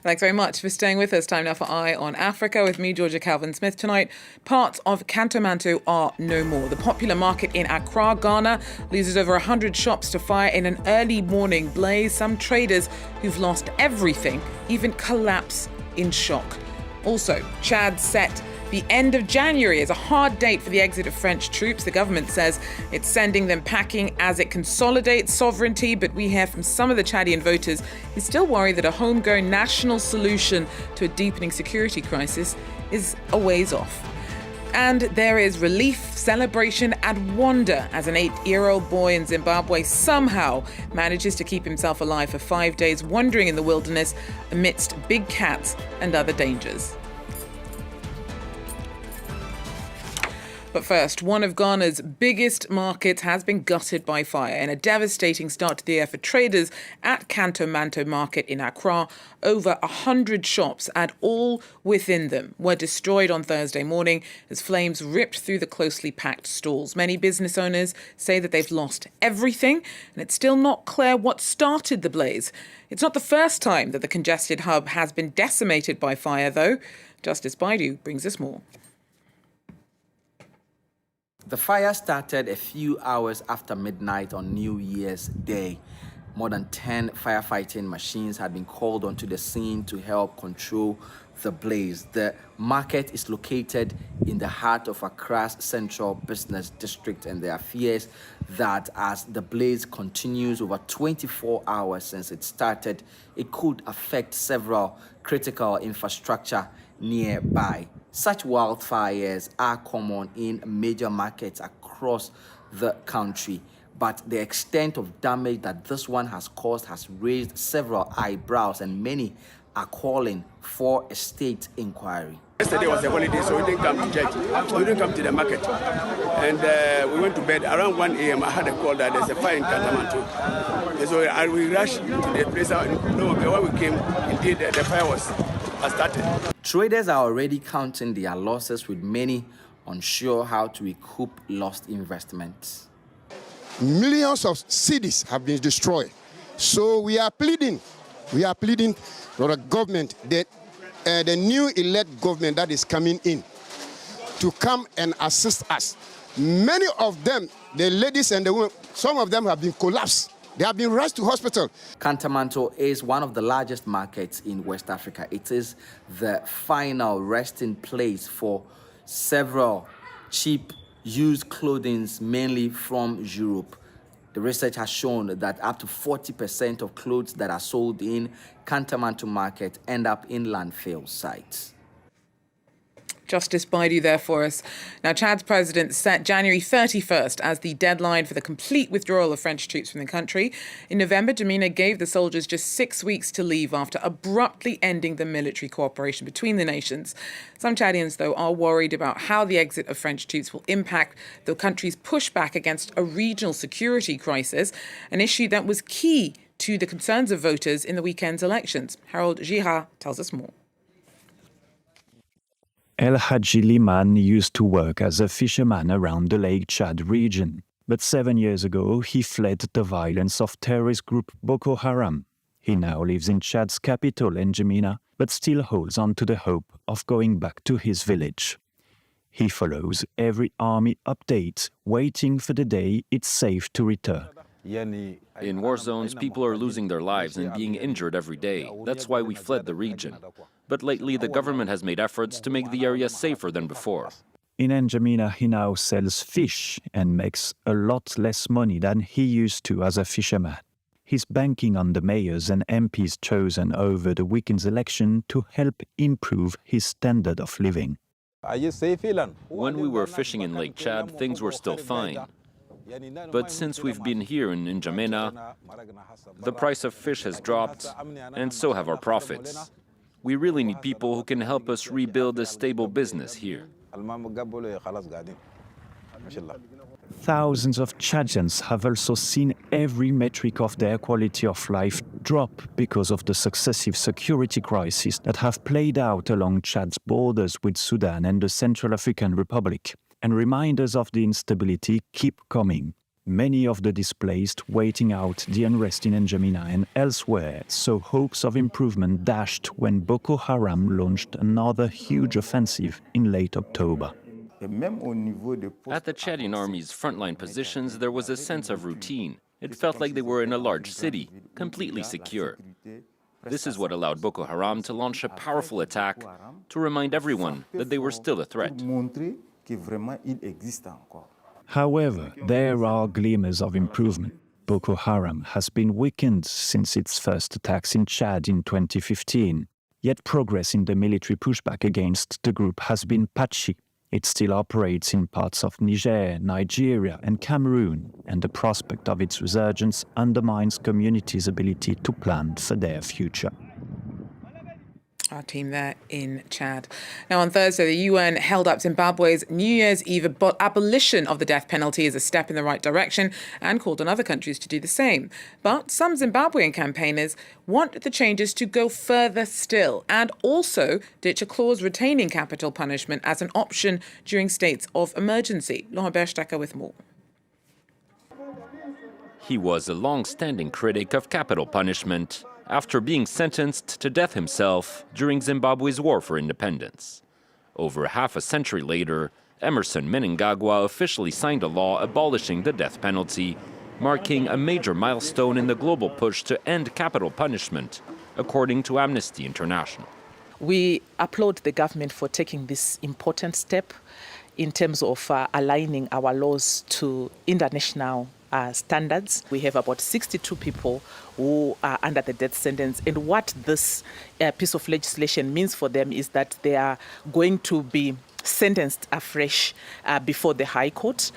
Thanks very much for staying with us. Time now for Eye on Africa with me, Georgia Calvin-Smith. Tonight, parts of Kantamanto are no more. The popular market in Accra, Ghana, loses over 100 shops to fire in an early morning blaze. Some traders who've lost everything even collapse in shock. Also, Chad set the end of January is a hard date for the exit of French troops. The government says it's sending them packing as it consolidates sovereignty, but we hear from some of the Chadian voters who still worry that a homegrown national solution to a deepening security crisis is a ways off. And there is relief, celebration and wonder as an 8-year-old boy in Zimbabwe somehow manages to keep himself alive for 5 days wandering in the wilderness amidst big cats and other dangers. But first, one of Ghana's biggest markets has been gutted by fire in a devastating start to the year for traders at Kantamanto Market in Accra. Over 100 shops and all within them were destroyed on Thursday morning as flames ripped through the closely packed stalls. Many business owners say that they've lost everything, and it's still not clear what started the blaze. It's not the first time that the congested hub has been decimated by fire, though. Justice Baidu brings us more. The fire started a few hours after midnight on New Year's Day. More than 10 firefighting machines had been called onto the scene to help control the blaze. The market is located in the heart of Accra's central business district, and there are fears that as the blaze continues over 24 hours since it started, it could affect several critical infrastructure nearby. Such wildfires are common in major markets across the country, but the extent of damage that this one has caused has raised several eyebrows, and many are calling for a state inquiry. Yesterday was a holiday, so we didn't come to church. We didn't come to the market. And we went to bed. Around 1 a.m., I had a call that there's a fire in Kantamanto. So we rushed to the place. When we came, indeed, the fire was started. Traders are already counting their losses, with many unsure how to recoup lost investments. Millions of cities have been destroyed. So we are pleading for the government, the new elect government that is coming in, to come and assist us. Many of them, the ladies and the women, some of them have been collapsed. They have been rushed to hospital. Kantamanto is one of the largest markets in West Africa. It is the final resting place for several cheap used clothing, mainly from Europe. The research has shown that up to 40% of clothes that are sold in Kantamanto market end up in landfill sites. Justice Baidu there for us. Now, Chad's president set January 31st as the deadline for the complete withdrawal of French troops from the country. In November, Djamena gave the soldiers just 6 weeks to leave after abruptly ending the military cooperation between the nations. Some Chadians, though, are worried about how the exit of French troops will impact the country's pushback against a regional security crisis, an issue that was key to the concerns of voters in the weekend's elections. Harold Gira tells us more. El Hadji Liman used to work as a fisherman around the Lake Chad region. But 7 years ago, he fled the violence of terrorist group Boko Haram. He now lives in Chad's capital, N'Djamena, but still holds on to the hope of going back to his village. He follows every army update, waiting for the day it's safe to return. In war zones, people are losing their lives and being injured every day. That's why we fled the region. But lately, the government has made efforts to make the area safer than before. In N'Djamena, he now sells fish and makes a lot less money than he used to as a fisherman. He's banking on the mayors and MPs chosen over the weekend's election to help improve his standard of living. When we were fishing in Lake Chad, things were still fine. But since we've been here in N'Djamena, the price of fish has dropped, and so have our profits. We really need people who can help us rebuild a stable business here. Thousands of Chadians have also seen every metric of their quality of life drop because of the successive security crises that have played out along Chad's borders with Sudan and the Central African Republic. And reminders of the instability keep coming. Many of the displaced waiting out the unrest in N'Djamena and elsewhere saw hopes of improvement dashed when Boko Haram launched another huge offensive in late October. At the Chadian army's frontline positions, there was a sense of routine. It felt like they were in a large city, completely secure. This is what allowed Boko Haram to launch a powerful attack to remind everyone that they were still a threat. However, there are glimmers of improvement. Boko Haram has been weakened since its first attacks in Chad in 2015. Yet progress in the military pushback against the group has been patchy. It still operates in parts of Niger, Nigeria, and Cameroon, and the prospect of its resurgence undermines communities' ability to plan for their future. Our team there in Chad. Now, on Thursday, the UN held up Zimbabwe's New Year's Eve abolition of the death penalty as a step in the right direction and called on other countries to do the same. But some Zimbabwean campaigners want the changes to go further still and also ditch a clause retaining capital punishment as an option during states of emergency. Laura Berstecker with more. He was a long-standing critic of capital punishment after being sentenced to death himself during Zimbabwe's war for independence. Over half a century later, Emerson Mnangagwa officially signed a law abolishing the death penalty, marking a major milestone in the global push to end capital punishment, according to Amnesty International. We applaud the government for taking this important step in terms of aligning our laws to international standards. We have about 62 people who are under the death sentence. And what this piece of legislation means for them is that they are going to be sentenced afresh before the High Court.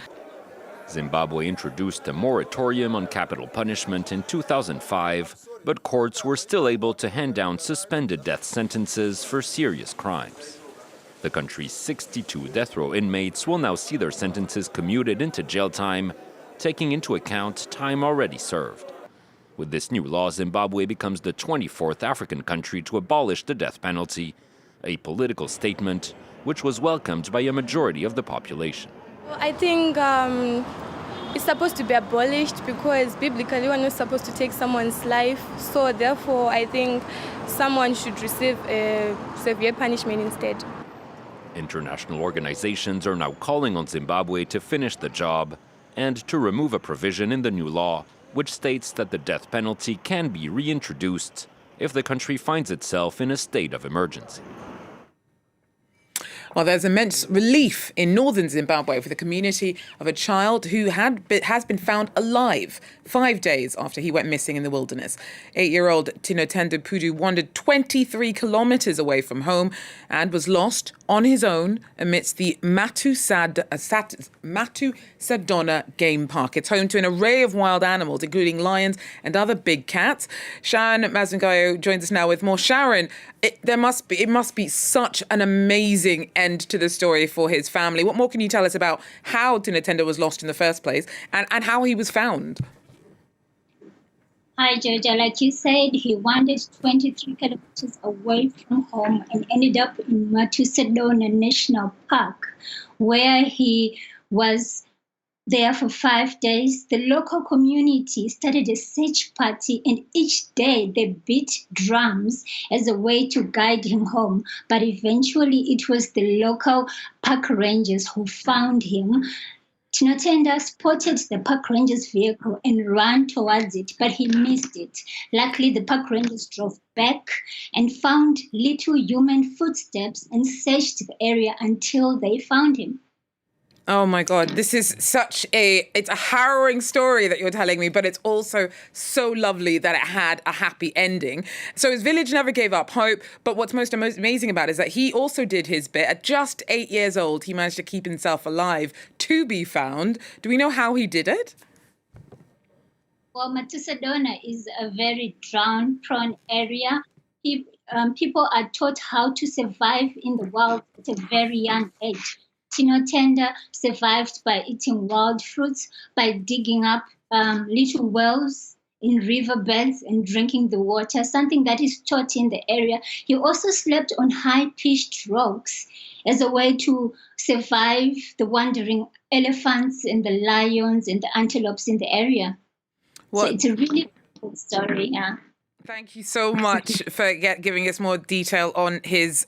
Zimbabwe introduced a moratorium on capital punishment in 2005, but courts were still able to hand down suspended death sentences for serious crimes. The country's 62 death row inmates will now see their sentences commuted into jail time, taking into account time already served. With this new law, Zimbabwe becomes the 24th African country to abolish the death penalty, a political statement which was welcomed by a majority of the population. I think it's supposed to be abolished because biblically one is supposed to take someone's life. So therefore, I think someone should receive a severe punishment instead. International organizations are now calling on Zimbabwe to finish the job and to remove a provision in the new law which states that the death penalty can be reintroduced if the country finds itself in a state of emergency. Well, there's immense relief in northern Zimbabwe for the community of a child who has been found alive 5 days after he went missing in the wilderness. 8-year-old Tinotenda Pudu wandered 23 kilometers away from home and was lost on his own amidst the Matu Sadona Game Park. It's home to an array of wild animals, including lions and other big cats. Sharon Mazungayo joins us now with more. Sharon, it must be such an amazing end to the story for his family. What more can you tell us about how Tinotenda was lost in the first place and how he was found? Hi, Georgia. Like you said, he wandered 23 kilometers away from home and ended up in Matusadona National Park, where he was there for 5 days. The local community started a search party, and each day they beat drums as a way to guide him home. But eventually it was the local park rangers who found him. Tinotenda spotted the park ranger's vehicle and ran towards it, but he missed it. Luckily, the park rangers drove back and found little human footsteps and searched the area until they found him. Oh my God, this is it's a harrowing story that you're telling me, but it's also so lovely that it had a happy ending. So his village never gave up hope, but what's most amazing about it is that he also did his bit. At just 8 years old, he managed to keep himself alive to be found. Do we know how he did it? Well, Matusadona is a very drought-prone area. People are taught how to survive in the wild at a very young age. Tinotenda survived by eating wild fruits, by digging up little wells in riverbeds and drinking the water, something that is taught in the area. He also slept on high-pitched rocks as a way to survive the wandering elephants and the lions and the antelopes in the area. So it's a really good story, yeah. Thank you so much for giving us more detail on his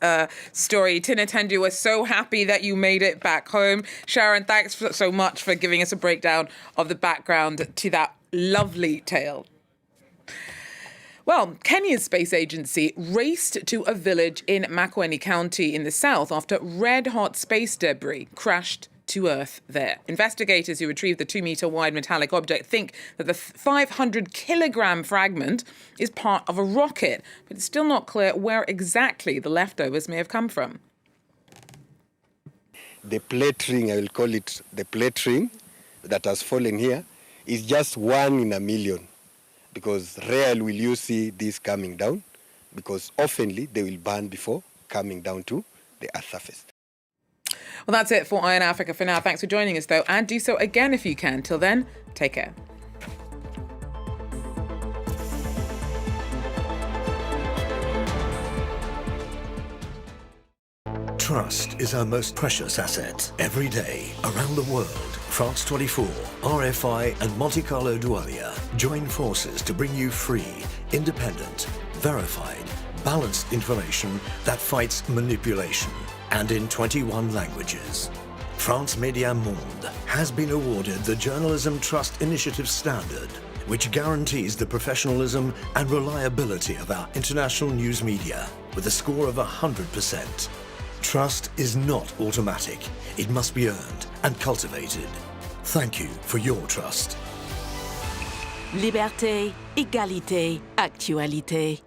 story. Tinathendu, we're so happy that you made it back home. Sharon, thanks so much for giving us a breakdown of the background to that lovely tale. Well, Kenya's space agency raced to a village in Makueni County in the south after red-hot space debris crashed to Earth there. Investigators who retrieved the 2-metre-wide metallic object think that the 500-kilogram fragment is part of a rocket, but it's still not clear where exactly the leftovers may have come from. The plate ring, I will call it the plate ring that has fallen here, is just 1 in a million, because rarely will you see this coming down, because oftenly they will burn before coming down to the Earth's surface. Well, that's it for Eye on Africa for now. Thanks for joining us, though, and do so again if you can. Till then, take care. Trust is our most precious asset. Every day, around the world, France 24, RFI and Monte Carlo Doualier join forces to bring you free, independent, verified, balanced information that fights manipulation, and in 21 languages. France Média Monde has been awarded the Journalism Trust Initiative Standard, which guarantees the professionalism and reliability of our international news media with a score of 100%. Trust is not automatic. It must be earned and cultivated. Thank you for your trust. Liberté, égalité, actualité.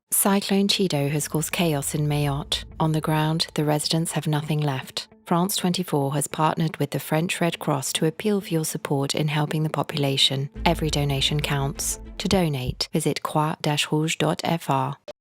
Cyclone Chido has caused chaos in Mayotte. On the ground, the residents have nothing left. France 24 has partnered with the French Red Cross to appeal for your support in helping the population. Every donation counts. To donate, visit croix-rouge.fr.